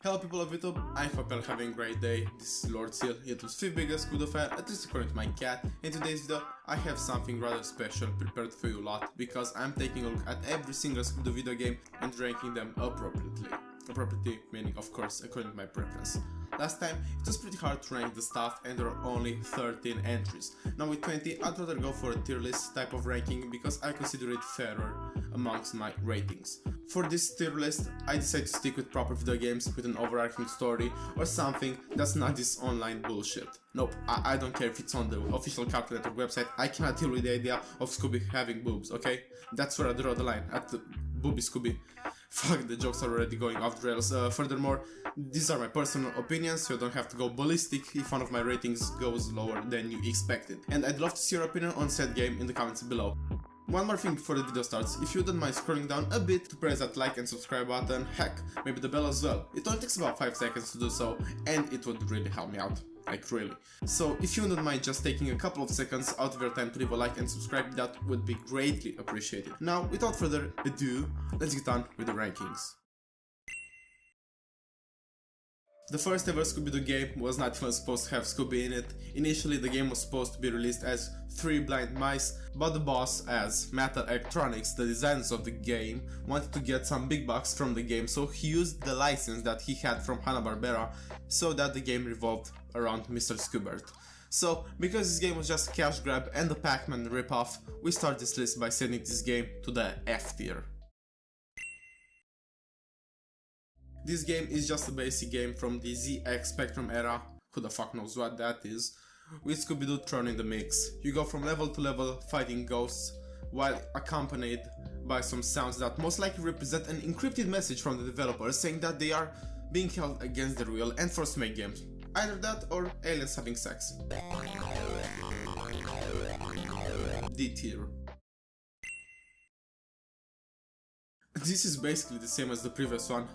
Hello people of YouTube, I hope you're having a great day. This is Lord Seal, YouTube's 5th biggest Scooby-Doo fan, at least according to my cat. In today's video, I have something rather special prepared for you lot, because I'm taking a look at every single Scooby-Doo video game and ranking them appropriately. Appropriately meaning, of course, according to my preference. Last time, it was pretty hard to rank the stuff and there are only 13 entries. Now with 20, I'd rather go for a tier list type of ranking because I consider it fairer amongst my ratings. For this tier list, I decided to stick with proper video games with an overarching story or something that's not this online bullshit. Nope, I don't care if it's on the official calculator website, I cannot deal with the idea of Scooby having boobs, okay? That's where I draw the line, at the booby Scooby. Fuck, the jokes are already going off the rails. Furthermore, these are my personal opinions, so you don't have to go ballistic if one of my ratings goes lower than you expected. And I'd love to see your opinion on said game in the comments below. One more thing before the video starts, if you don't mind scrolling down a bit to press that like and subscribe button, heck, maybe the bell as well. It only takes about 5 seconds to do so, and it would really help me out. Like really. So if you don't mind just taking a couple of seconds out of your time to leave a like and subscribe, that would be greatly appreciated. Now, without further ado, let's get on with the rankings. The first ever Scooby-Doo game was not even supposed to have Scooby in it. Initially the game was supposed to be released as 3 Blind Mice, but the boss, as Metal Electronics, the designers of the game, wanted to get some big bucks from the game, so he used the license that he had from Hanna-Barbera so that the game revolved around Mr. Scoobert. So, because this game was just a cash grab and a Pac-Man ripoff, we start this list by sending this game to the F tier. This game is just a basic game from the ZX Spectrum era, who the fuck knows what that is, with Scooby-Doo thrown in the mix. You go from level to level fighting ghosts, while accompanied by some sounds that most likely represent an encrypted message from the developers saying that they are being held against their will and forced to make games. Either that or aliens having sex. D tier. This is basically the same as the previous one,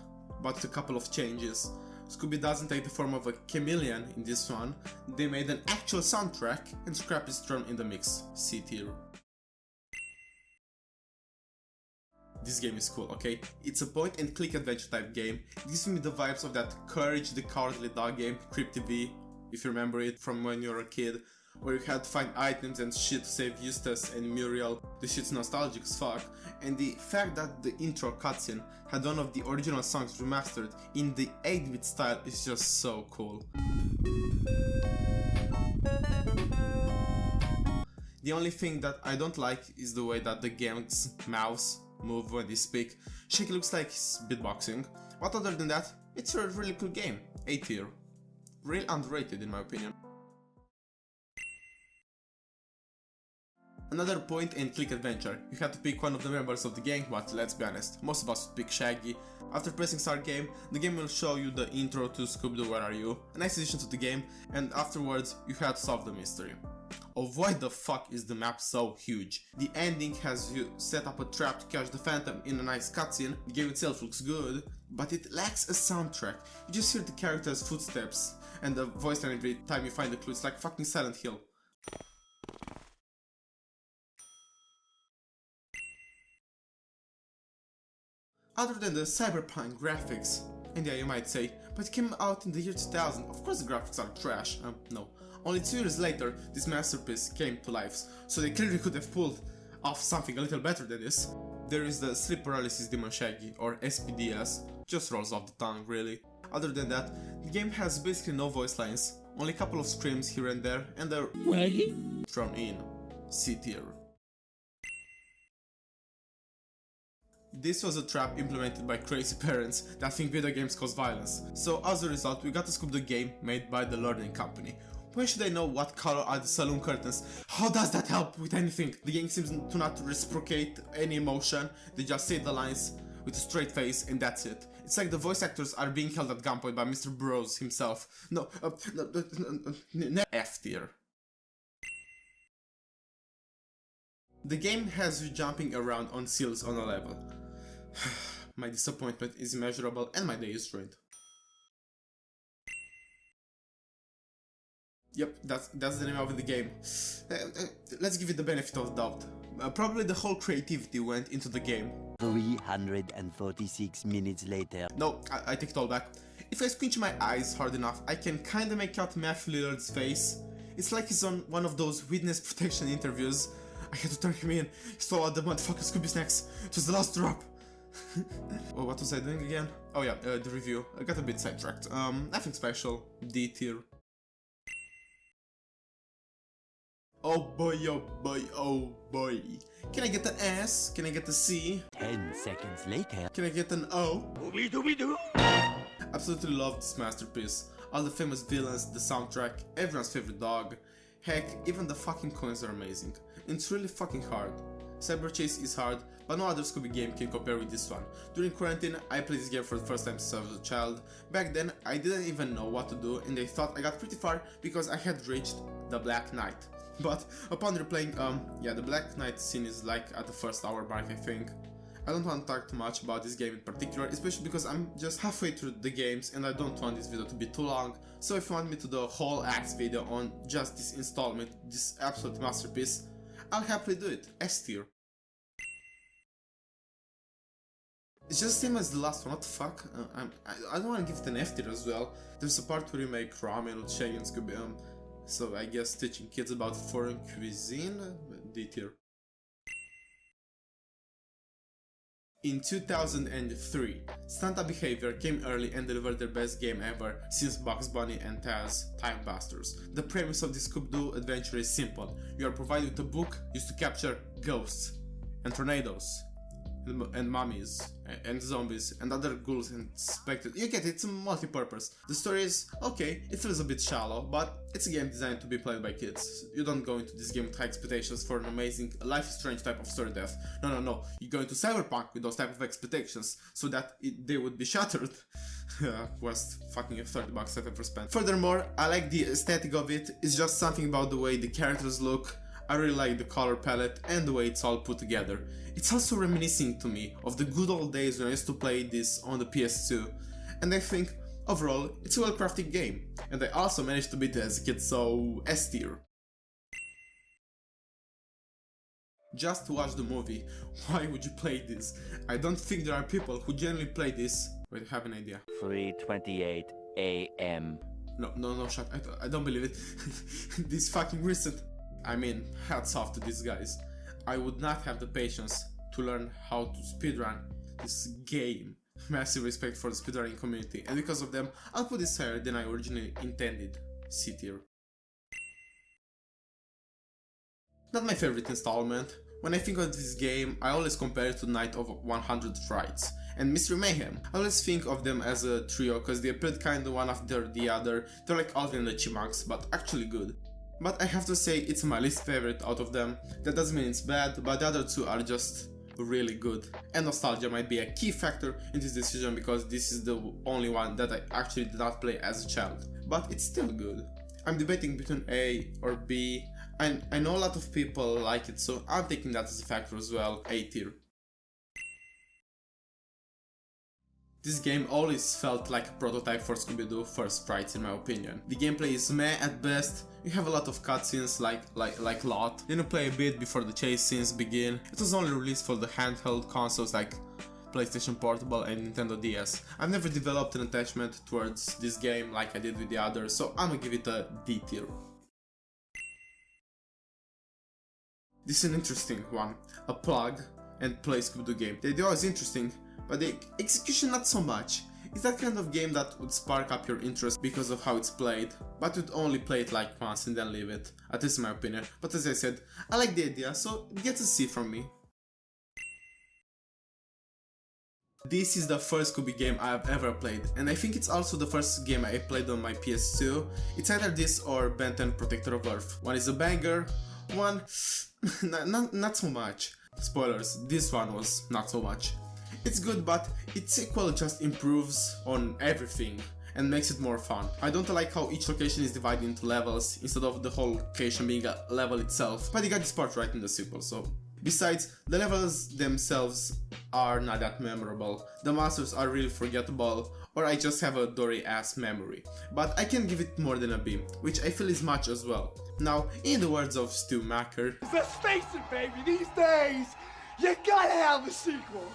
but with a couple of changes. Scooby doesn't take the form of a chameleon in this one, they made an actual soundtrack and scrap is thrown in the mix, C tier. This game is cool, okay? It's a point and click adventure type game, it gives me the vibes of that Courage the Cowardly Dog game, Crypt TV, if you remember it from when you were a kid, where you had to find items and shit to save Eustace and Muriel. The shit's nostalgic as fuck, and the fact that the intro cutscene had one of the original songs remastered in the 8-bit style is just so cool. The only thing that I don't like is the way that the game's mouths move when they speak. Shaky looks like he's beatboxing, but other than that, it's a really cool game, A tier. Real underrated in my opinion. Another point and click adventure. You have to pick one of the members of the gang, but let's be honest, most of us would pick Shaggy. After pressing start game, the game will show you the intro to Scooby Doo Where Are You, a nice addition to the game, and afterwards you have to solve the mystery of why the fuck is the map so huge. The ending has you set up a trap to catch the Phantom in a nice cutscene, the game itself looks good, but it lacks a soundtrack. You just hear the character's footsteps and the voice line every time you find the clue, it's like fucking Silent Hill. Other than the cyberpunk graphics, and yeah, you might say, but it came out in the year 2000, of course the graphics are trash. No. Only 2 years later, this masterpiece came to life, so they clearly could have pulled off something a little better than this. There is the Sleep Paralysis Demon Shaggy, or SPDS, just rolls off the tongue really. Other than that, the game has basically no voice lines, only a couple of screams here and there, and they're thrown in, C tier. This was a trap implemented by crazy parents that think video games cause violence, so as a result we got a Scooby-Doo game made by the Learning Company. When should I know what color are the saloon curtains? How does that help with anything? The game seems to not reciprocate any emotion, they just say the lines with a straight face and that's it. It's like the voice actors are being held at gunpoint by Mr. Burroughs himself. No, F tier. The game has you jumping around on seals on a level. My disappointment is immeasurable and my day is ruined. Yep, that's the name of the game. Let's give it the benefit of the doubt. Probably the whole creativity went into the game. 346 minutes later. No, I take it all back. If If I squint my eyes hard enough, I can kinda make out Matthew Lillard's face. It's like he's on one of those witness protection interviews. I had to turn him in. He stole out the motherfucking Scooby snacks. It was the last drop. Oh, what was I doing again? Oh yeah, the review. I got a bit sidetracked. Nothing special. D tier. Oh boy, oh boy, oh boy. Can I get an S? Can I get a C? 10 seconds later. Can I get an O? Scooby-Doo! Absolutely love this masterpiece. All the famous villains, the soundtrack, everyone's favorite dog. Heck, even the fucking coins are amazing. It's really fucking hard. Cyber Chase is hard, but no other Scooby game can compare with this one. During quarantine, I played this game for the first time since I was a child. Back then, I didn't even know what to do, and I thought I got pretty far because I had reached the Black Knight. But upon replaying, yeah, the Black Knight scene is like at the first hour mark, I think. I don't want to talk too much about this game in particular, especially because I'm just halfway through the games and I don't want this video to be too long. So if you want me to do a whole axe video on just this installment, this absolute masterpiece, I'll happily do it, S tier. It's just the same as the last one, what the fuck? I don't want to give it an F tier as well. There's a part where you make ramen with Shaggy and Scooby, so I guess teaching kids about foreign cuisine, D tier. In 2003, Santa Behavior came early and delivered their best game ever since Bugs Bunny and Taz Time Busters. The premise of this Scooby-Doo adventure is simple. You are provided with a book used to capture ghosts and tornadoes and mummies and zombies and other ghouls and specters. You get it, it's multi-purpose. The story is okay, it feels a bit shallow, but it's a game designed to be played by kids. You don't go into this game with high expectations for an amazing Life is Strange type of story depth. No, you go into Cyberpunk with those type of expectations so that they would be shattered. Worst fucking $30 I've ever spent. Furthermore, I like the aesthetic of it. It's just something about the way the characters look. I really like the color palette and the way it's all put together. It's also reminiscing to me of the good old days when I used to play this on the PS2, and I think overall it's a well-crafted game, and I also managed to beat it as a kid, so S tier. Just to watch the movie, why would you play this? I don't think there are people who genuinely play this. Wait, I have an idea. 3:28 a.m. No, shut. I don't believe it. This fucking recent. I mean, hats off to these guys. I would not have the patience to learn how to speedrun this game. Massive respect for the speedrunning community, and because of them, I'll put this higher than I originally intended. C tier. Not my favorite installment. When I think of this game, I always compare it to Night of 100 Frights and Mystery Mayhem. I always think of them as a trio because they appeared kinda one after the other. They're like Alvin and the Chipmunks, but actually good. But I have to say it's my least favorite out of them. That doesn't mean it's bad, but the other two are just really good. And nostalgia might be a key factor in this decision because this is the only one that I actually did not play as a child. But it's still good. I'm debating between A or B. I know a lot of people like it, so I'm taking that as a factor as well, A tier. This game always felt like a prototype for Scooby-Doo First Frights in my opinion. The gameplay is meh at best. You have a lot of cutscenes like lot. Then you play a bit before the chase scenes begin. It was only released for the handheld consoles like PlayStation Portable and Nintendo DS. I've never developed an attachment towards this game like I did with the others, so I'm gonna give it a D tier. This is an interesting one. A plug and play Scooby-Doo game. The idea was interesting, but the execution not so much. It's that kind of game that would spark up your interest because of how it's played, but you'd only play it like once and then leave it, at least in my opinion. But as I said, I like the idea, so it gets a C from me. This is the first Scooby game I have ever played, and I think it's also the first game I played on my PS2. It's either this or Ben 10 Protector of Earth. One is a banger, one not so much. Spoilers, this one was not so much. It's good, but its sequel just improves on everything and makes it more fun. I don't like how each location is divided into levels instead of the whole location being a level itself, but they got this part right in the sequel, so. Besides, the levels themselves are not that memorable, the monsters are really forgettable, or I just have a dory ass memory. But I can give it more than a B, which I feel is much as well. Now, in the words of Stu Macker, let's face it, baby, these days, you gotta have a sequel!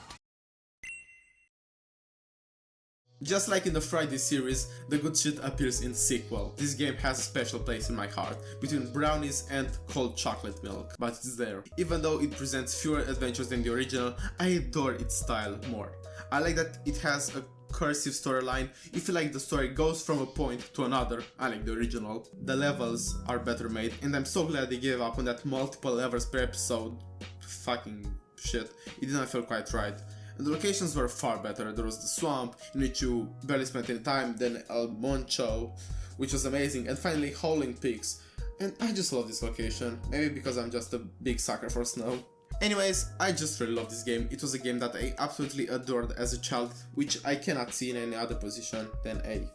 Just like in the Friday series, the good shit appears in sequel. This game has a special place in my heart, between brownies and cold chocolate milk, but it's there. Even though it presents fewer adventures than the original, I adore its style more. I like that it has a cursive storyline. You feel like the story goes from a point to another, unlike the original. The levels are better made, and I'm so glad they gave up on that multiple levels per episode. Fucking shit, it didn't feel quite right. And the locations were far better. There was the swamp, in which you barely spent any time, then El Moncho, which was amazing, and finally Howling Peaks. And I just love this location, maybe because I'm just a big sucker for snow. Anyways, I just really love this game. It was a game that I absolutely adored as a child, which I cannot see in any other position than A.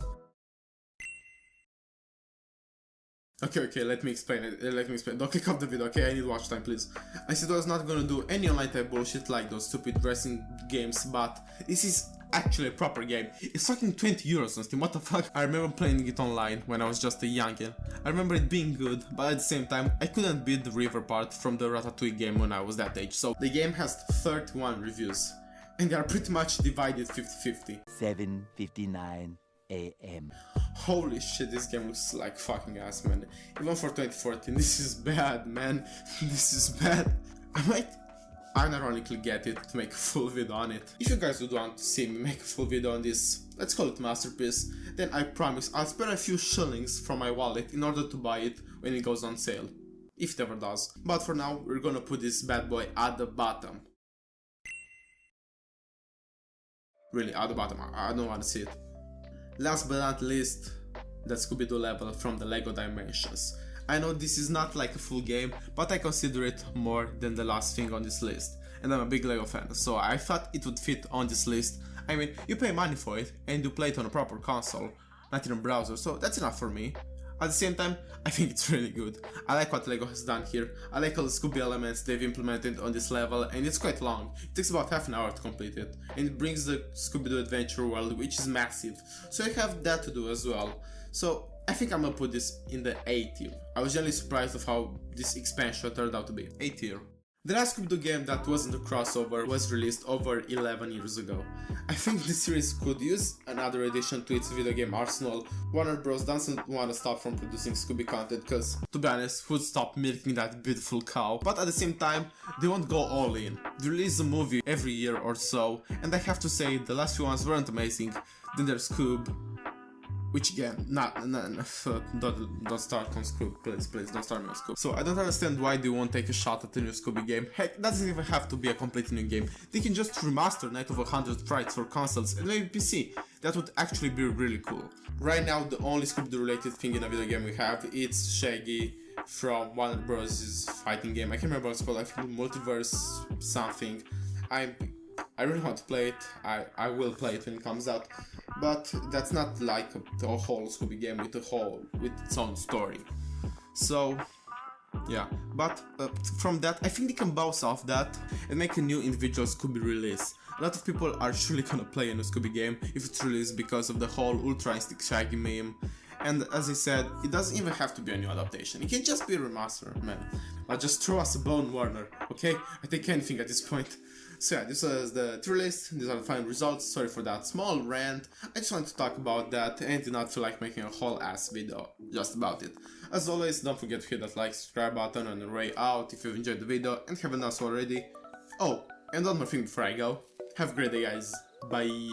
Okay, let me explain it, Don't click off the video, okay? I need watch time, please. I said I was not gonna do any online type bullshit like those stupid racing games, but this is actually a proper game. It's fucking 20 euros on Steam, what the fuck? I remember playing it online when I was just a youngin. I remember it being good, but at the same time, I couldn't beat the river part from the Ratatouille game when I was that age, so the game has 31 reviews, and they are pretty much divided 50-50. 7:59 a.m. Holy shit, this game looks like fucking ass, man. Even for 2014, this is bad, man. This is bad. I might unironically get it to make a full video on it. If you guys would want to see me make a full video on this, let's call it masterpiece, then I promise I'll spare a few shillings from my wallet in order to buy it when it goes on sale. If it ever does. But for now, we're gonna put this bad boy at the bottom. Really, at the bottom. I don't want to see it. Last but not least, the Scooby-Doo level from the LEGO Dimensions. I know this is not like a full game, but I consider it more than the last thing on this list. And I'm a big LEGO fan, so I thought it would fit on this list. I mean, you pay money for it, and you play it on a proper console, not in a browser, so that's enough for me. At the same time, I think it's really good. I like what LEGO has done here. I like all the Scooby elements they've implemented on this level, and it's quite long. It takes about half an hour to complete it, and it brings the Scooby-Doo Adventure World, which is massive. So I have that to do as well. So I think I'm gonna put this in the A tier. I was generally surprised of how this expansion turned out to be. A tier. The last Scooby-Doo game that wasn't a crossover was released over 11 years ago. I think the series could use another addition to its video game arsenal. Warner Bros. Doesn't want to stop from producing Scooby content because, to be honest, who'd stop milking that beautiful cow? But at the same time, they won't go all in. They release a movie every year or so, and I have to say the last few ones weren't amazing. Then there's Scoob, which again, don't start on Scoob, please don't start me on Scoob. So I don't understand why they won't take a shot at the new Scooby game. Heck, it doesn't even have to be a completely new game. They can just remaster Night of 100 Frights for consoles and maybe PC. That would actually be really cool. Right now, the only Scooby-Doo related thing in a video game we have, it's Shaggy from Warner Bros.'s fighting game. I can't remember what it's called, I think Multiverse something. I really want to play it. I will play it when it comes out, but that's not like a whole Scooby game with its own story. So yeah, but from that, I think they can bounce off that and make a new individual Scooby release. A lot of people are surely gonna play a new Scooby game if it's released because of the whole Ultra Instinct Shaggy meme. And as I said, it doesn't even have to be a new adaptation. It can just be a remaster, man. But just throw us a bone, Warner, okay? I take anything at this point. So yeah, this was the tier list, these are the final results. Sorry for that small rant, I just wanted to talk about that and did not feel like making a whole ass video just about it. As always, don't forget to hit that like, subscribe button on the way out if you enjoyed the video and haven't done so already. Oh, and one more thing before I go, have a great day guys, bye!